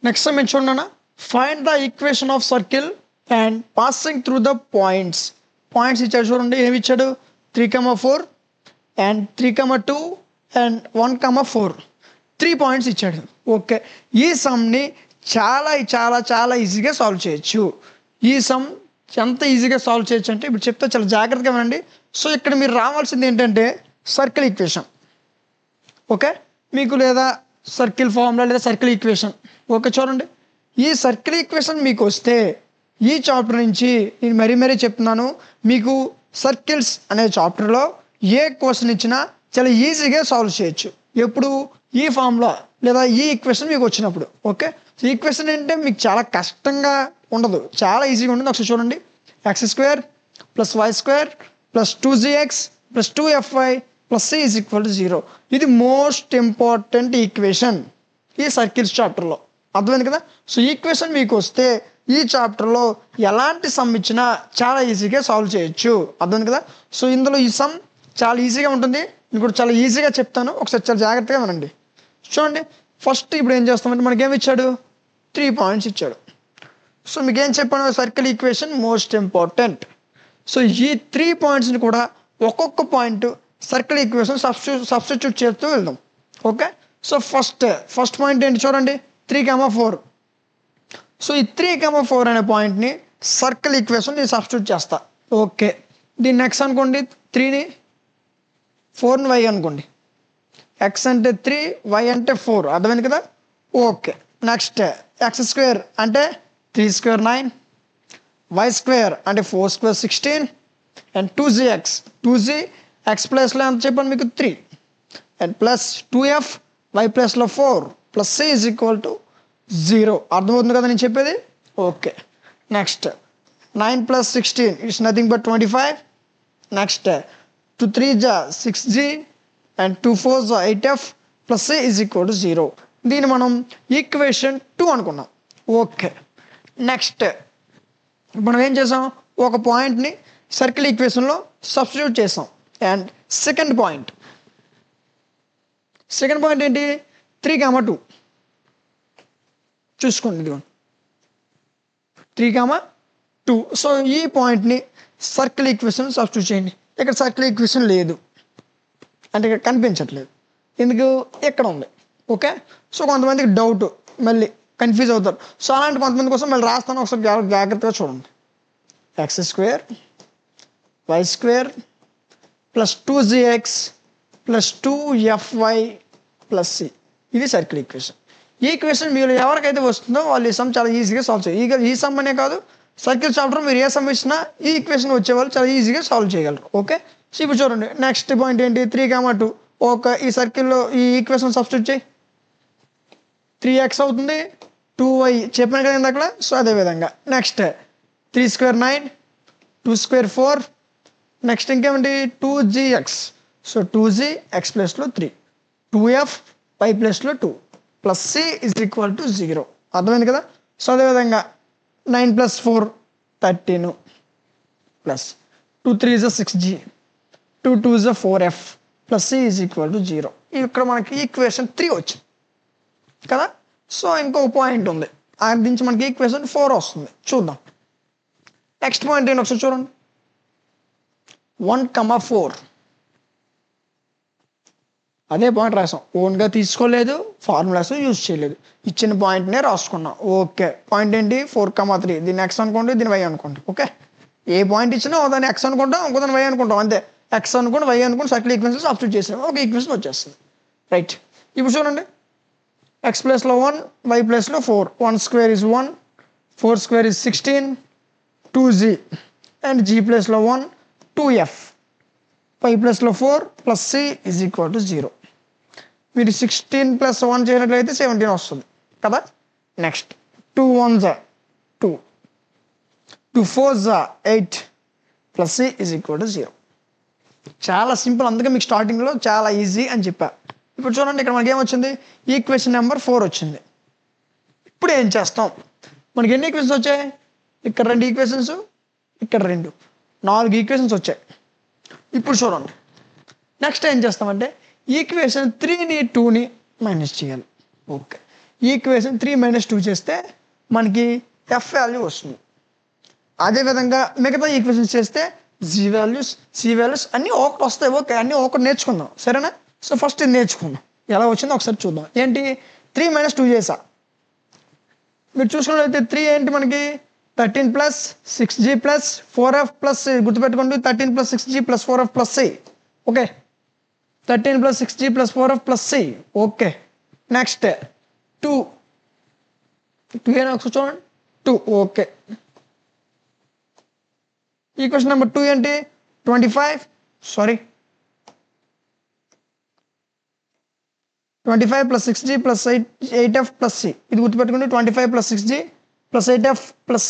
Next మీరు చూడండి, find the equation of circle and passing through the points. Points ఇచ్చాడు చూడండి, ఏమి ఇచ్చాడు 3,4 అండ్ 3,2 అండ్ 1,4 3 పాయింట్స్ ఇచ్చాడు. ఓకే, ఈ సమ్ని చాలా చాలా చాలా ఈజీగా సాల్వ్ చేయొచ్చు. ఈ సమ్ ఎంత ఈజీగా సాల్వ్ చేయొచ్చు అంటే ఇప్పుడు చెప్తే చాలా జాగ్రత్తగా వినండి. సో ఇక్కడ మీరు రావాల్సింది ఏంటంటే సర్కిల్ ఈక్వేషన్. ఓకే, మీకు లేదా సర్కిల్ ఫార్ములా లేదా సర్కిల్ ఈక్వేషన్. ఓకే చూడండి, ఈ సర్కిల్ ఈక్వేషన్ మీకు వస్తే ఈ చాప్టర్ నుంచి నేను మరీ చెప్తున్నాను, మీకు సర్కిల్స్ అనే చాప్టర్లో ఏ క్వశ్చన్ ఇచ్చినా చాలా ఈజీగా సాల్వ్ చేయొచ్చు. ఎప్పుడు ఈ ఫార్ములా లేదా ఈ ఈక్వేషన్ మీకు వచ్చినప్పుడు. ఓకే, ఈ ఈక్వేషన్ అంటే మీకు చాలా కష్టంగా ఉండదు, చాలా ఈజీగా ఉంటుంది. ఒకసారి చూడండి, x² + y² + 2gx + 2fy + c = 0. ఇది మోస్ట్ ఇంపార్టెంట్ ఈక్వేషన్ ఈ సర్కిల్స్ చాప్టర్లో. అర్థమైంది కదా. సో ఈక్వేషన్ మీకు వస్తే ఈ చాప్టర్లో ఎలాంటి సమ్ ఇచ్చినా చాలా ఈజీగా సాల్వ్ చేయొచ్చు. అర్థమైంది కదా. సో ఇందులో ఈ సమ్ చాలా ఈజీగా ఉంటుంది, నేను కూడా చాలా ఈజీగా చెప్తాను, ఒకసారి చాలా జాగ్రత్తగా వినండి. చూడండి, ఫస్ట్ ఇప్పుడు ఏం చేస్తామంటే మనకేమి ఇచ్చాడు 3 పాయింట్స్ ఇచ్చాడు. సో మీకు ఏం చెప్పాను, circle equation most important. So ఈ 3 పాయింట్స్ని కూడా ఒక్కొక్క పాయింట్ సర్కిల్ ఈక్వేషన్ సబ్స్టిట్యూట్ చేస్తూ వెళ్దాం. ఓకే, సో ఫస్ట్ పాయింట్ ఏంటి చూడండి 3,4. సో ఈ 3,4 అనే పాయింట్ని సర్కిల్ ఈక్వేషన్ నేను సబ్స్టిట్యూట్ చేస్తా. ఓకే, దీన్ని నెక్స్ట్ అనుకోండి, 3ని 4ని y అనుకోండి. x అంటే 3, y అంటే 4. అర్థమైంది కదా. ఓకే, నెక్స్ట్ x² అంటే 3² 9, y² అంటే 4² 16 అండ్ 2g x ప్లేస్లో ఎంత చెప్పాను మీకు 3 అండ్ ప్లస్ 2f y ప్లేస్లో 4 + c = 0. అర్థమవుతుంది కదా నేను చెప్పేది. Okay, next 9 + 16 it's nothing but 25. Next 2 3 6g and 2 4 8f + c = 0. దీన్ని మనం ఈక్వేషన్ 2 అనుకున్నాం. ఓకే, నెక్స్ట్ మనం ఏం చేసాం, ఒక పాయింట్ని సర్కిల్ ఈక్వేషన్లో సబ్స్టిట్యూట్ చేసాం. అండ్ సెకండ్ పాయింట్ ఏంటి 3,2 చూసుకోండి, ఇదిగోండి 3,2. సో ఈ పాయింట్ని సర్కిల్ ఈక్వేషన్ సబ్స్టిట్యూట్ చేయండి. ఇక్కడ సర్కిల్ ఈక్వేషన్ లేదు అంటే ఇక్కడ కనిపించట్లేదు, ఎందుకు ఇక్కడ ఉంది. ఓకే, సో కొంతమందికి డౌట్, మళ్ళీ కన్ఫ్యూజ్ అవుతారు. సో అలాంటి కొంతమంది కోసం మళ్ళీ రాస్తాను, ఒకసారి జాగ్రత్తగా చూడండి. x² y² + 2gx + 2fy + c. ఇది సర్కిల్ ఈక్వేషన్. ఈ ఈక్వేషన్ మీరు ఎవరికైతే వస్తుందో వాళ్ళు ఈ సమ్ చాలా ఈజీగా సాల్వ్ చేయగలరు. ఈ సమ్ అనే కాదు, సర్కిల్ చాప్టర్ మీరు ఏ సమ్ ఇచ్చినా ఈ ఈక్వేషన్ వచ్చేవాళ్ళు చాలా ఈజీగా సాల్వ్ చేయగలరు. ఓకే, సో ఇప్పుడు చూడండి, నెక్స్ట్ పాయింట్ ఏంటి 3,2. ఒక ఈ సర్కిల్లో ఈ ఈక్వేషన్ సబ్స్టిట్యూట్ చేయి, 3x అవుతుంది, 2y చెప్పాను కదా ఇందాక. సో అదేవిధంగా నెక్స్ట్ 3² 9, 2² 4, నెక్స్ట్ ఇంకేమిటి 2gx. సో 2g x ప్లేస్లో 3, 2f y ప్లేస్లో 2 + c = 0. అర్థమైంది కదా. సో అదేవిధంగా 9 + 4 13 ప్లస్ 2 3 6g 2 2 4f + c = 0. ఇక్కడ మనకి ఈక్వేషన్ 3 వచ్చింది కదా. సో ఇంకొక పాయింట్ ఉంది, అది నుంచి మనకి ఈక్వేషన్ 4 వస్తుంది. చూద్దాం నెక్స్ట్ పాయింట్ ఏంటి ఒకసారి చూడండి, 1,4. అదే పాయింట్ రాసాం, ఓన్గా తీసుకోలేదు, ఫార్ములాస్ యూజ్ చేయలేదు, ఇచ్చిన పాయింట్నే రాసుకున్నాం. ఓకే, పాయింట్ ఏంటి 4,3. దీన్ని x అనుకోండి, దీన్ని y అనుకోండి. ఓకే, ఏ పాయింట్ ఇచ్చినా దాన్ని x అనుకుంటాం, ఇంకో దాన్ని y అనుకుంటాం, అంతే. x అనుకోండి, y అనుకోండి, సర్కిల్ ఈక్వేషన్ సబ్స్టిట్యూట్ చేసాం, ఒక ఈక్వేషన్ వచ్చేస్తుంది. రైట్, ఇప్పుడు చూడండి, x ప్లేస్లో 1, y ప్లేస్లో 4. 1² is 1, 4² is 16, 2g and g ప్లేస్లో 1, 2f y ప్లస్లో 4 + c = 0. మీరు 16 + 1 చేయనట్లయితే 17 వస్తుంది కదా. Next 2 1 2, 2 4 8 + c = 0. చాలా సింపుల్, అందుకే మీకు స్టార్టింగ్లో చాలా ఈజీ అని చెప్పా. ఇప్పుడు చూడండి, ఇక్కడ మనకి ఏమొచ్చింది, ఈక్వేషన్ నెంబర్ 4 వచ్చింది. ఇప్పుడు ఏం చేస్తాం, మనకి ఎన్ని ఈక్వేషన్స్ వచ్చాయి, ఇక్కడ 2 ఈక్వేషన్స్, ఇక్కడ 2, 4 ఈక్వేషన్స్ వచ్చాయి. ఇప్పుడు చూడండి, నెక్స్ట్ ఏం చేస్తామంటే ఈక్వేషన్ 3ని 2ని మైనస్ చేయాలి. ఓకే, ఈ ఈక్వేషన్ 3 - 2 చేస్తే మనకి ఎఫ్ వాల్యూ వస్తుంది. అదేవిధంగా మిగతా ఈక్వేషన్స్ చేస్తే జీ వాల్యూస్, సి వాల్యూస్ అన్నీ ఒకటి వస్తాయి. ఓకే, అన్నీ ఒకటి నేర్చుకుందాం, సరేనా? సో ఫస్ట్ ఇది నేర్చుకుందాం, ఎలా వచ్చిందో ఒకసారి చూద్దాం. ఏంటి 3 - 2 చేసా, మీరు చూసుకున్నట్లయితే 3 ఏంటి మనకి 13 + 6g + 4f + గుర్తుపెట్టుకోండి 13 + 6g + 4f + c. Okay, 13 + 6g + 4f + c. Okay, next 2 ఒకసారి చూడండి 2. ఓకే, ఈక్వేషన్ నెంబర్ 2 ఏంటి 25 + 6g + 8f + c. ఇది గుర్తుపెట్టుకోండి 25 + 6g + 8f + c.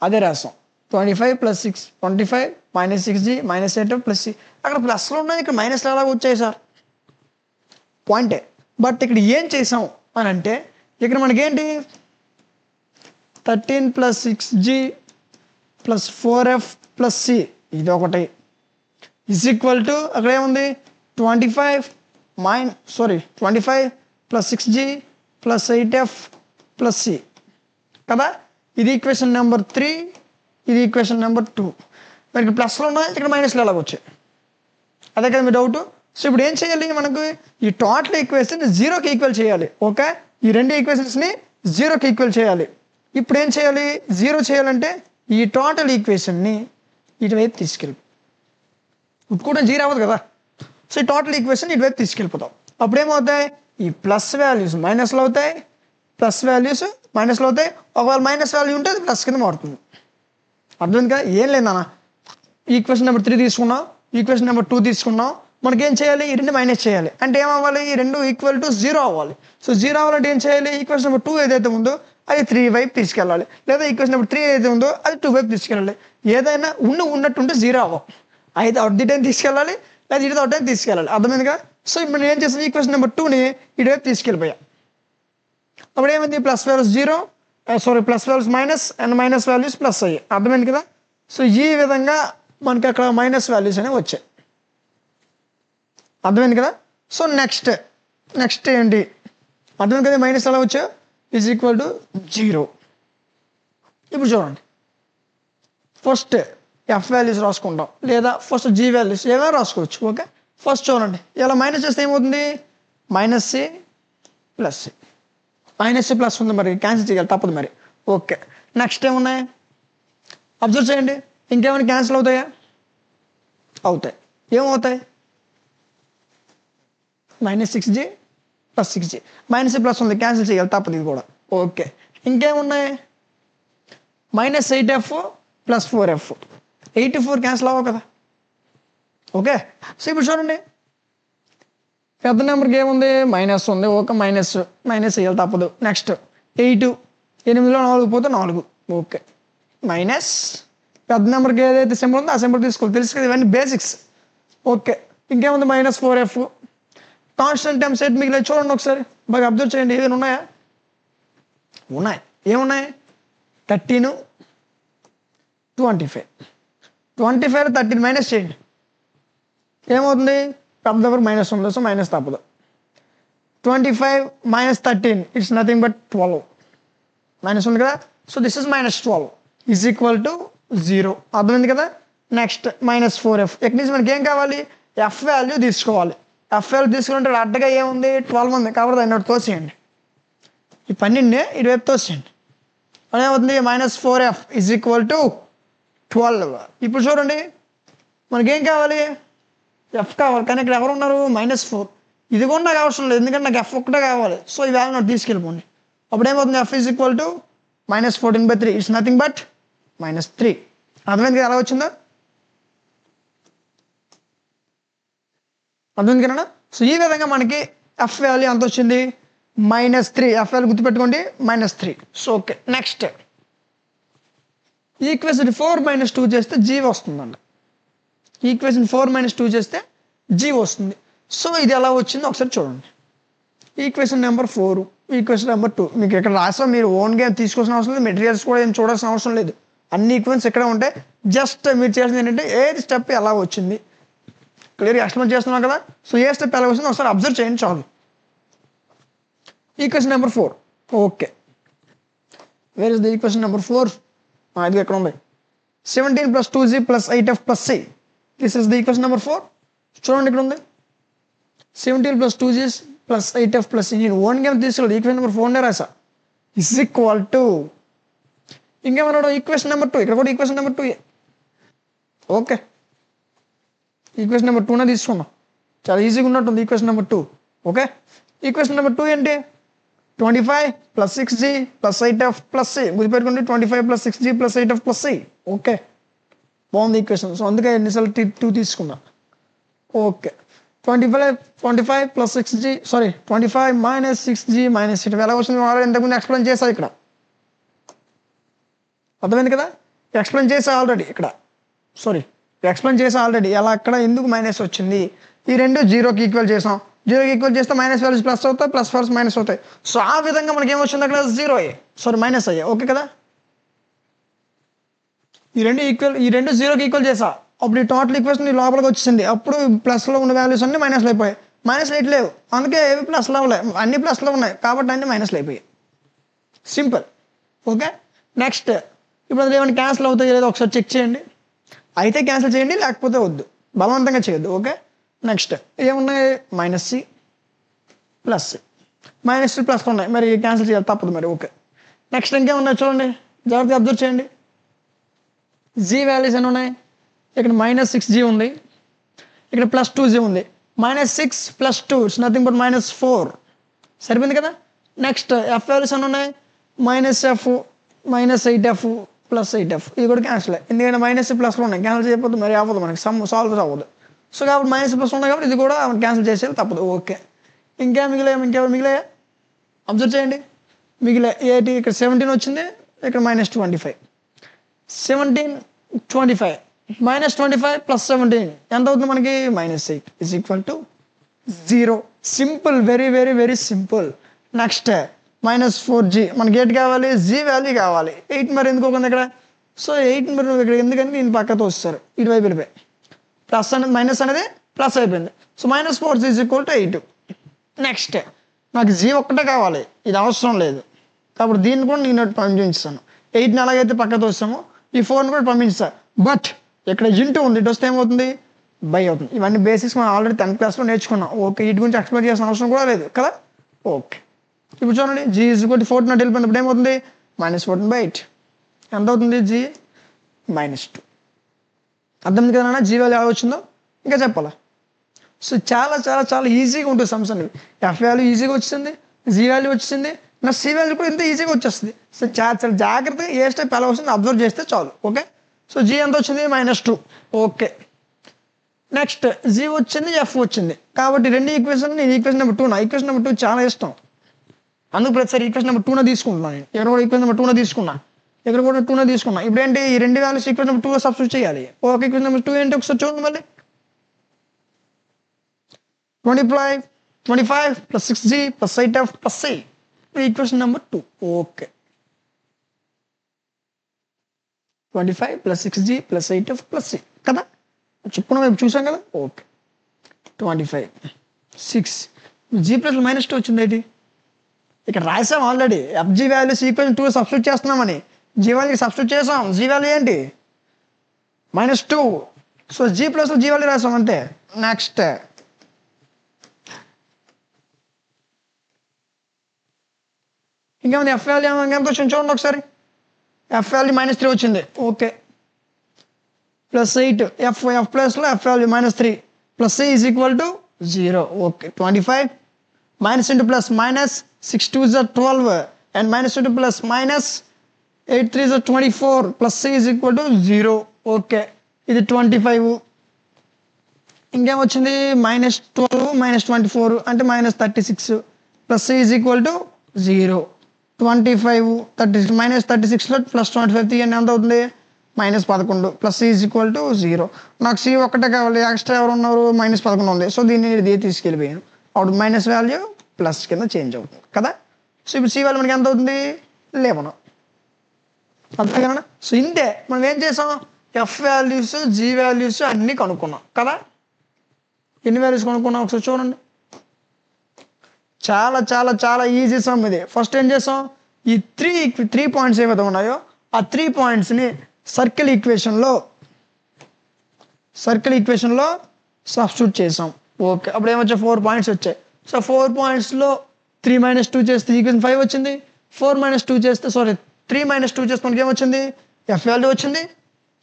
అదే రాసాం 25 + 6 25 - 6g - 8f + c. అక్కడ ప్లస్లో ఉన్నాయి, ఇక్కడ మైనస్లో ఎలా వచ్చాయి సార్? పాయింటే. బట్ ఇక్కడ ఏం చేసాం అని అంటే ఇక్కడ మనకేంటి 13 + 6g + 4f + c ఇది ఒకటి = అక్కడ ఏముంది 25 + 6g + 8f + c కదా. ఇది ఈక్వేషన్ నెంబర్ 3, ఇది ఈక్వేషన్ నెంబర్ 2. మరి ఇక్కడ ప్లస్లో ఉన్నాయి, ఇక్కడ మైనస్లో ఎలా వచ్చాయి? అదే కదా మీ డౌట్. సో ఇప్పుడు ఏం చేయాలి, మనకు ఈ టోటల్ ఈక్వేషన్ 0కి ఈక్వల్ చేయాలి. ఓకే, ఈ రెండు ఈక్వేషన్స్ని 0కి ఈక్వల్ చేయాలి. ఇప్పుడు ఏం చేయాలి, 0 చేయాలంటే ఈ టోటల్ ఈక్వేషన్ని ఇటువైపు తీసుకెళ్ళి, ఇప్పుడు కూడా 0 అవ్వదు కదా. సో ఈ టోటల్ ఈక్వేషన్ ఇటువైపు తీసుకెళ్ళిపోతాం. అప్పుడు ఏమవుతాయి, ఈ ప్లస్ వాల్యూస్ మైనస్లో అవుతాయి, ప్లస్ వాల్యూస్ మైనస్లో అవుతాయి. ఒకవేళ మైనస్ వాల్యూ ఉంటే అది ప్లస్ కింద మారుతుంది. అర్థమైంది కదా. ఏం లేదన్నా, ఈక్వేషన్ నెంబర్ 3 తీసుకున్నాం, ఈక్వేషన్ నెంబర్ 2 తీసుకున్నాం. మనకేం చేయాలి, ఈ రెండు మైనస్ చేయాలి. అంటే ఏమవ్వాలి, ఈ రెండు = 0 అవ్వాలి. సో 0 అవ్వాలంటే ఏం చేయాలి, ఈక్వేషన్ నెంబర్ 2 ఏదైతే ఉందో అది 3 వైపు తీసుకెళ్ళాలి, లేదా ఈక్వేషన్ నెంబర్ 3 ఏదైతే ఉందో అది 2 వైపు తీసుకెళ్ళాలి. ఏదైనా ఉన్నట్టుంటే 0 అవ్వం. అయితే అవుట్ టైం తీసుకెళ్ళాలి, లేదా ఇటు అవుట్ టైం తీసుకెళ్ళాలి. అర్థమైందిగా. సో ఇప్పుడు నేను ఏం చేస్తాను, ఈక్వేషన్ నెంబర్ 2ని ఇటువైపు తీసుకెళ్ళిపోయా. అప్పుడు ఏమైంది, plus values 0 plus values minus and minus values plus అయ్యాయి. అర్థమైంది కదా. సో ఈ విధంగా మనకి అక్కడ మైనస్ వాల్యూస్ అనేవి వచ్చాయి. అర్థమైంది కదా. సో నెక్స్ట్ ఏంటి, అర్థమైంది కదా, మైనస్ ఎలా వచ్చా = 0. ఇప్పుడు చూడండి, ఫస్ట్ ఎఫ్ వాల్యూస్ రాసుకుంటాం, లేదా ఫస్ట్ జీ వాల్యూస్ ఏమైనా రాసుకోవచ్చు. ఓకే, ఫస్ట్ చూడండి, ఇలా మైనస్ చేస్తే ఏమవుతుంది, -c + c. -c ప్లస్ ఉంది, మరి క్యాన్సిల్ చేయాలి తప్పదు మరి. ఓకే, నెక్స్ట్ ఏమున్నాయి అబ్జర్వ్ చేయండి, ఇంకేమైనా క్యాన్సిల్ అవుతాయా? అవుతాయి. ఏమవుతాయి, -6g + 6g, -c ప్లస్ ఉంది క్యాన్సిల్ చేయాలి తప్పదు ఇది కూడా. ఓకే, ఇంకేమున్నాయి -8f + 4f. 8 4 క్యాన్సిల్ అవ్వవు కదా. ఓకే, సో ఇప్పుడు చూడండి, పెద్ద నెంబర్కి ఏముంది, మైనస్ ఉంది. ఓకే, మైనస్ చేయాలి తప్పదు. నెక్స్ట్ 8, 8లో 4 పోతే 4. ఓకే, మైనస్ పెద్ద నెంబర్కి ఏదైతే సింబల్ ఉందో ఆ సింబల్ తీసుకోవాలి, తెలుసు కదా, ఇవన్నీ బేసిక్స్. ఓకే, ఇంకేముంది -4f. కాన్స్టెంట్ టైం సెట్ మిగిలిన చూడండి ఒకసారి బాగా అబ్జర్వ్ చేయండి, ఏదైనా ఉన్నాయా? ఉన్నాయి. ఏమున్నాయి, 13 25. 25 13 మైనస్ చేయండి, ఏమవుతుంది, పెద్ద నెంబర్ మైనస్ ఉంది, సో మైనస్ తప్పదు. 25 - 13 ఇట్స్ నథింగ్ బట్ 12. మైనస్ ఉంది కదా. So this is -12 = 0. అర్థమైంది కదా. Next -4f. ఎక్కడి నుంచి మనకి ఏం కావాలి, ఎఫ్ వాల్యూ తీసుకోవాలి. ఎఫ్ వాల్యూ తీసుకుంటే అడ్డగా ఏముంది 12 ఉంది, కాబట్టి దాన్ని తోసేయండి, ఈ 12ని ఇటువైపు తోసేయండి. అదేమవుతుంది, -4f = 12. ఇప్పుడు చూడండి, మనకేం కావాలి, ఎఫ్ కావాలి. కానీ ఇక్కడ ఎవరు ఉన్నారు, -4. ఇది కూడా నాకు అవసరం లేదు, ఎందుకంటే నాకు ఎఫ్ ఒక్కటే కావాలి. సో ఈ వాల్యూ నాకు తీసుకెళ్ళిపోండి. అప్పుడు ఏమవుతుంది, ఎఫ్ = -14/3 ఇట్స్ నథింగ్ బట్ -3. అర్థమైంది కదా ఎలా వచ్చిందో. అర్థమైంది కదా. సో ఈ విధంగా మనకి ఎఫ్ వాల్యూ ఎంత వచ్చింది, -3. ఎఫ్ వాల్యూ గుర్తుపెట్టుకోండి -3. సో ఓకే, నెక్స్ట్ ఈక్వేషన్ 4 - 2 చేస్తే జీ వస్తుందండి. ఈక్వేషన్ 4 - 2 చేస్తే జీ వస్తుంది. సో ఇది ఎలా వచ్చిందో ఒకసారి చూడండి. ఈక్వేషన్ నెంబర్ 4, ఈక్వేషన్ నెంబర్ 2 మీకు ఇక్కడ రాసా, మీరు ఓన్గా తీసుకోవాల్సిన అవసరం లేదు, మెటీరియల్స్ కూడా ఏం చూడాల్సిన అవసరం లేదు. అన్ని ఈక్వేషన్స్ ఇక్కడ ఉంటాయి. జస్ట్ మీరు చేయాల్సింది ఏంటంటే ఏది స్టెప్ ఎలా వచ్చింది క్లియర్గా ఎక్స్ప్లెయిన్ చేస్తున్నాం కదా. సో ఏ స్టెప్ ఎలా వచ్చిందో ఒకసారి అబ్జర్వ్ చేయండి చాలు. Equation number 4. Okay, where is the equation number 4? ఇది ఎక్కడ ఉంది? 17 + 2z + 8f + c. This is the equation number 4. చూడండి ఇక్కడ ఉంది 17 + 2z + 8f + c. నేను ఓన్ గేమ్ తీసుకోలేదు, ఈక్వేషన్ నెంబర్ 4 రాసా. ఇస్ ఈక్వల్ టు ఇంకేమన్నాడు ఈక్వేషన్ నెంబర్ 2. ఇక్కడ కూడా equation number 2. Okay, equation number 2నే తీసుకున్నాం. చాలా ఈజీగా ఉన్నట్టుంది equation number 2. Okay, equation number 2 ఏంటి? 25 + 6g + 8f + c. గుర్తుపెట్టుకోండి, 25 + 6g + 8f + c. ఓకే, బాగుంది ఈక్వేషన్. సో అందుకే ఎన్నిసార్లు 2 తీసుకున్నా. Okay, 25 + 6g, sorry 25 - 6g - 8f ఎలా వచ్చింది? ఆల్రెడీ ఇంతకుముందు ఎక్స్ప్లెయిన్ చేసా ఇక్కడ. అర్థమైంది కదా? ఎక్స్ప్లెయిన్ చేసా ఆల్రెడీ ఇక్కడ. సారీ, ఎక్స్ప్లెయిన్ చేసా ఆల్రెడీ ఎలా అక్కడ ఎందుకు మైనస్ వచ్చింది. ఈ రెండు 0కి ఈక్వల్ చేసాం. 0కి ఈక్వల్ చేస్తే మైనస్ వాల్యూస్ ప్లస్ అవుతాయి, ప్లస్ వాల్యూస్ మైనస్ అవుతాయి. సో ఆ విధంగా మనకి ఏమొచ్చింది అక్కడ? 0 అయ్యాయి, సారీ మైనస్ అయ్యాయి. ఓకే కదా? ఈ రెండు 0కి ఈక్వల్ చేసా. అప్పుడు ఈ టోటల్ ఈక్వేషన్ ఈ లోపలికి వచ్చింది. అప్పుడు ప్లస్లో ఉన్న వాల్యూస్ అన్ని మైనస్లో అయిపోయాయి. మైనస్లో ఎయిట్ లేవు, అందుకే ఏవి ప్లస్లో ఉన్నాయి, అన్ని ప్లస్లో ఉన్నాయి కాబట్టి అన్ని మైనస్లో అయిపోయాయి. సింపుల్. ఓకే, నెక్స్ట్ ఇప్పుడు అది ఏమైనా క్యాన్సిల్ అవుతాయి లేదో ఒకసారి చెక్ చేయండి. అయితే క్యాన్సిల్ చేయండి, లేకపోతే వద్దు, బలవంతంగా చేయొద్దు. ఓకే, నెక్స్ట్ ఏమున్నాయి? -c +c. -c ప్లస్ ఉన్నాయి, మరి క్యాన్సిల్ చేయాలి తప్పదు మరి. ఓకే, నెక్స్ట్ ఇంకేమున్నాయి చూడండి, జాగ్రత్తగా అబ్జర్వ్ చేయండి. జీ వాల్యూస్ ఎన్ని ఉన్నాయి? ఇక్కడ -6g ఉంది, ఇక్కడ +2g ఉంది. -6 + 2 ఇట్స్ నథింగ్ బట్ -4. సరిపోయింది కదా? నెక్స్ట్ ఎఫ్ వాల్యూస్ ఎన్ని ఉన్నాయి? -f -8f + 8f. ఇది కూడా క్యాన్సిల్, ఎందుకంటే మైనస్ ప్లస్లో ఉన్నాయి. క్యాన్సిల్ చేయకపోతే మరి అవ్వదు, మనకి సాల్వ్ అవ్వదు. సో కాబట్టి -+ ఉన్నాయి కాబట్టి ఇది కూడా క్యాన్సిల్ చేసేది తప్పదు. ఓకే, ఇంకెవరు మిగిలాయా? అబ్జర్వ్ చేయండి. ఏంటి? ఇక్కడ 17 వచ్చింది, ఇక్కడ -25. 17 25 -25 + 17 ఎంత అవుతుంది మనకి? -8 is equal to 0. Simple, very very very simple. Next -4g, మనకి ఏంటి కావాలి? జీ వాల్యూ కావాలి. 8 మరి ఎందుకు ఉంది ఇక్కడ? సో 8 మరి నువ్వు ఇక్కడ ఎందుకంటే దీన్ని పక్కతో వస్తారు, ఇటువైపు వెళ్ళిపోయి ప్లస్ అనేది మైనస్ అనేది ప్లస్ అయిపోయింది. So -4g = 8. నెక్స్ట్ నాకు జీ ఒక్కటే కావాలి, ఇది అవసరం లేదు కాబట్టి దీన్ని కూడా నేను పంపించాను. 8ని ఎలాగైతే పక్కతో వస్తామో ఈ 4ని కూడా పంపించాను. బట్ ఇక్కడ ఇంటూ ఉంది, ఇటు వస్తే ఏమవుతుంది? బై అవుతుంది. ఇవన్నీ బేసిక్స్ మనం ఆల్రెడీ 10th క్లాస్లో నేర్చుకున్నాం. ఓకే, వీటి గురించి ఎక్స్ప్లెయిన్ చేయాల్సిన అవసరం కూడా లేదు కదా? ఓకే, ఇప్పుడు చూడండి, g = 14 నాట్ వెళ్ళిపోయినప్పుడు ఏమవుతుంది? -14/8 ఎంత అవుతుంది? g -2. అర్థమైంది కదా? జీ వాల్యూ ఎలా వచ్చిందో ఇంకా చెప్పాలా? సో చాలా చాలా చాలా ఈజీగా ఉంటుంది సమ్స్ అనేవి. ఎఫ్ వాల్యూ ఈజీగా వచ్చింది, జీ వాల్యూ వచ్చింది, నా సి వాల్యూ కూడా ఇంత ఈజీగా వచ్చేస్తుంది. సో చాలా చాలా జాగ్రత్తగా ఏ స్టెప్ ఎలా వస్తుంది అబ్జర్వ్ చేస్తే చాలు. ఓకే, సో జీ ఎంత వచ్చింది? -2. ఓకే, నెక్స్ట్ జీ వచ్చింది, ఎఫ్ వచ్చింది. కాబట్టి రెండు ఈక్వేషన్, నేను ఈక్వేషన్ నెంబర్ 2 నా ఈక్వేషన్ నెంబర్ 2 చాలా ఇష్టం, అందుకు ప్రతిసారి ఈక్వేషన్ నెంబర్ 2 తీసుకుంటున్నాను. నేను ఇక్కడ కూడా ఈక్వేషన్ నెంబర్ 2 తీసుకున్నా, ఇక్కడ కూడా 2 తీసుకున్నా. ఇప్పుడు ఏంటి? ఈ రెండు వాల్యూస్ ఈక్వేషన్ నెంబర్ 2 సబ్స్టిట్యూట్ చేయాలి. ఓకే, ఈక్వేషన్ నెంబర్ 2 ఏంటి ఒకసారి చూడండి మళ్ళీ. 25 + 6g + 8f + c. Equation number 2. Okay, 25 + 6g + 8f + c కదా? చెప్పుకున్నాం, వైపు చూసాం కదా? ఓకే, 25 6 g + -2 వచ్చింది. ఏంటి ఇక్కడ రాసాం already, F G values equation 2 substitute చేస్తున్నామని. జీ వాల్యూ సబ్స్టిట్యూట్ చేసాం, జీ వాల్యూ ఏంటి? -2. So G plus G value రాసాం అంతే. నెక్స్ట్ ఇంకేముంది? ఎఫ్ వాల్యూ ఎంత వచ్చింది చూడండి ఒకసారి. ఎఫ్ వాల్యూ -3 వచ్చింది. ఓకే, +8 ఎఫ్ ప్లస్లో F value -3 + c = 0. Okay, 25 - into plus -6 2 is 12 and -2 plus -8 3 is 24 plus c = 0. Okay, ఇది 25. ఇంకేం వచ్చింది? -12 -24 అంటే -36 plus c = 0. 25 36 -36లో +25 తీయండి, ఎంత అవుతుంది? -11 plus c = 0. నాకు c ఒక్కటే కావాలి, ఎక్స్ట్రా ఎవరు ఉన్నారు? -11 ఉంది. సో దీన్ని తీసుకెళ్ళిపోయాను, అప్పుడు మైనస్ వాల్యూ ప్లస్ కింద చేంజ్ అవుతుంది కదా? సో ఇప్పుడు సి వాల్యూ మనకి ఎంత అవుతుంది? 11. అంతే కదా? సో ఇంతే, మనం ఏం చేసాం? ఎఫ్ వాల్యూస్, జీ వాల్యూస్ అన్నీ కనుక్కున్నాం కదా? ఎన్ని వాల్యూస్ కనుక్కున్నాం ఒకసారి చూడండి. చాలా చాలా చాలా ఈజీ సమ్ ఇది. ఫస్ట్ ఏం చేసాం, ఈ త్రీ పాయింట్స్ ఏవైతే ఉన్నాయో ఆ 3 పాయింట్స్ని సర్కిల్ ఈక్వేషన్లో సబ్స్టిట్యూట్ చేసాం. ఓకే, అప్పుడు ఏమొచ్చాయి 4 పాయింట్స్ వచ్చాయి. సో 4 పాయింట్స్లో 3 - 2 చేస్తే ఈక్వేషన్ 5 వచ్చింది. 3 - 2 చేస్తే మనకి ఏమొచ్చింది, ఎఫ్ వాల్యూ వచ్చింది.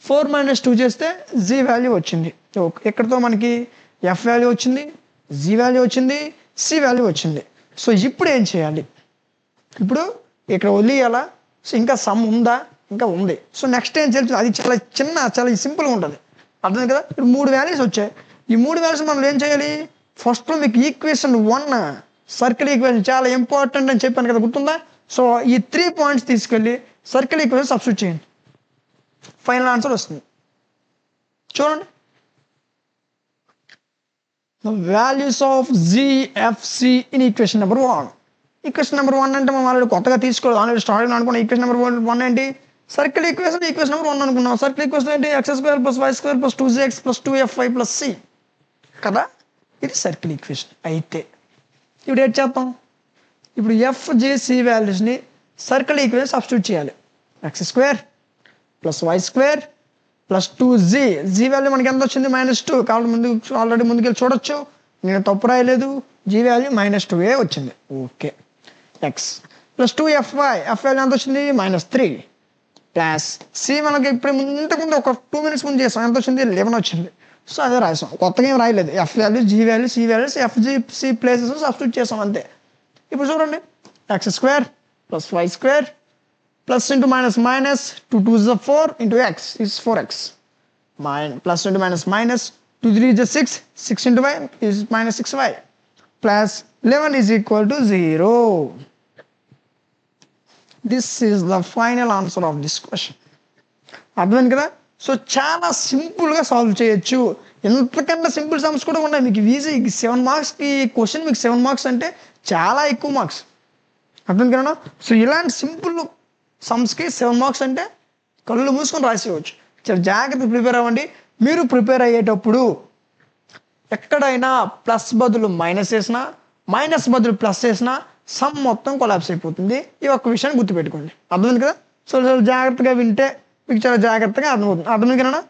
4 - 2 చేస్తే జీ వాల్యూ వచ్చింది. ఓకే, ఇక్కడతో మనకి ఎఫ్ వాల్యూ వచ్చింది, జీ వాల్యూ వచ్చింది, సి వాల్యూ వచ్చింది. సో ఇప్పుడు ఏం చేయాలి, ఇప్పుడు ఇక్కడ వదిలేయాలా? సో ఇంకా సమ్ ఉందా, ఇంకా ఉంది. సో నెక్స్ట్ ఏం చేయాలి, అది చాలా సింపుల్గా ఉంటుంది. అర్థం కదా. ఇప్పుడు 3 వాల్యూస్ వచ్చాయి. ఈ 3 వాల్యూస్ మనం ఏం చేయాలి, ఫస్ట్ మీకు ఈక్వేషన్ 1 సర్కిల్ ఈక్వేషన్ చాలా ఇంపార్టెంట్ అని చెప్పాను కదా, గుర్తుందా? సో ఈ 3 పాయింట్స్ తీసుకెళ్ళి సర్కిల్ ఈక్వేషన్ సబ్స్టిట్యూట్ చేయండి, ఫైనల్ ఆన్సర్ వస్తుంది. చూడండి, values of GFC in equation number 1. Equation number 1 అంటే మనం ఆల్రెడీ కొత్తగా తీసుకోవాలి, ఆల్రెడీ స్టార్టింగ్ అనుకున్నాం. ఈక్వేషన్ నెంబర్ 1 ఏంటి, సర్కిల్ ఈక్వేషన్ నెంబర్ 1 అనుకున్నాం. సర్కిల్ ఈక్వేషన్ ఏంటి, x² + y² + 2zx + 2fy + c కదా. ఇది సర్కిల్ ఈక్వేషన్. అయితే ఇప్పుడు ఏం చేద్దాం, ఇప్పుడు FGC వాల్యూస్ని సర్కిల్ ఈక్వేషన్ సబ్స్టిట్యూట్ చేయాలి. x² + y² + 2z, G value మనకి ఎంత వచ్చింది, -2. కాబట్టి ఆల్రెడీ ముందుకెళ్ళి చూడొచ్చు, నేను తప్పు రాయలేదు. జీ వాల్యూ -2 వచ్చింది. Okay, x + 2fy, F value ఎంత వచ్చింది, -3 ప్లస్ సి మనకి ఇప్పుడు ఇంతకుముందు ఒక 2 minutes ముందు చేసాం, ఎంత వచ్చింది, 11 వచ్చింది. సో అదే రాసాం, కొత్తగా ఏం రాయలేదు. F value, G value, C values, FGC places substitute చేసాం అంతే. ఇప్పుడు చూడండి, x² + y² plus into minus 2 2 is 4 into x is 4x, plus into minus 2 3 is 6 into y is -6y, plus 11 is equal to 0. This is the final answer of this question. అర్థమైంది కదా. So చాలా సింపుల్గా solve చేయొచ్చు. ఎంతకన్నా simple sums కూడా ఉన్నాయి మీకు. Easy 7 మార్క్స్కి question, మీకు 7 మార్క్స్ అంటే చాలా ఎక్కువ మార్క్స్. అర్థం కదా. సో ఇలాంటి సింపుల్ సమ్స్కి 7 మార్క్స్ అంటే కళ్ళు మూసుకొని రాసేయవచ్చు. చాలా జాగ్రత్తగా ప్రిపేర్ అవ్వండి. మీరు ప్రిపేర్ అయ్యేటప్పుడు ఎక్కడైనా ప్లస్ బదులు మైనస్ వేసినా, మైనస్ బదులు ప్లస్ వేసినా సమ్ మొత్తం కొలాప్స్ అయిపోతుంది. ఈ ఒక్క విషయాన్ని గుర్తుపెట్టుకోండి. అర్థమైంది కదా. సో జాగ్రత్తగా వింటే మీకు చాలా జాగ్రత్తగా అర్థమవుతుంది. అర్థమైంది కదా.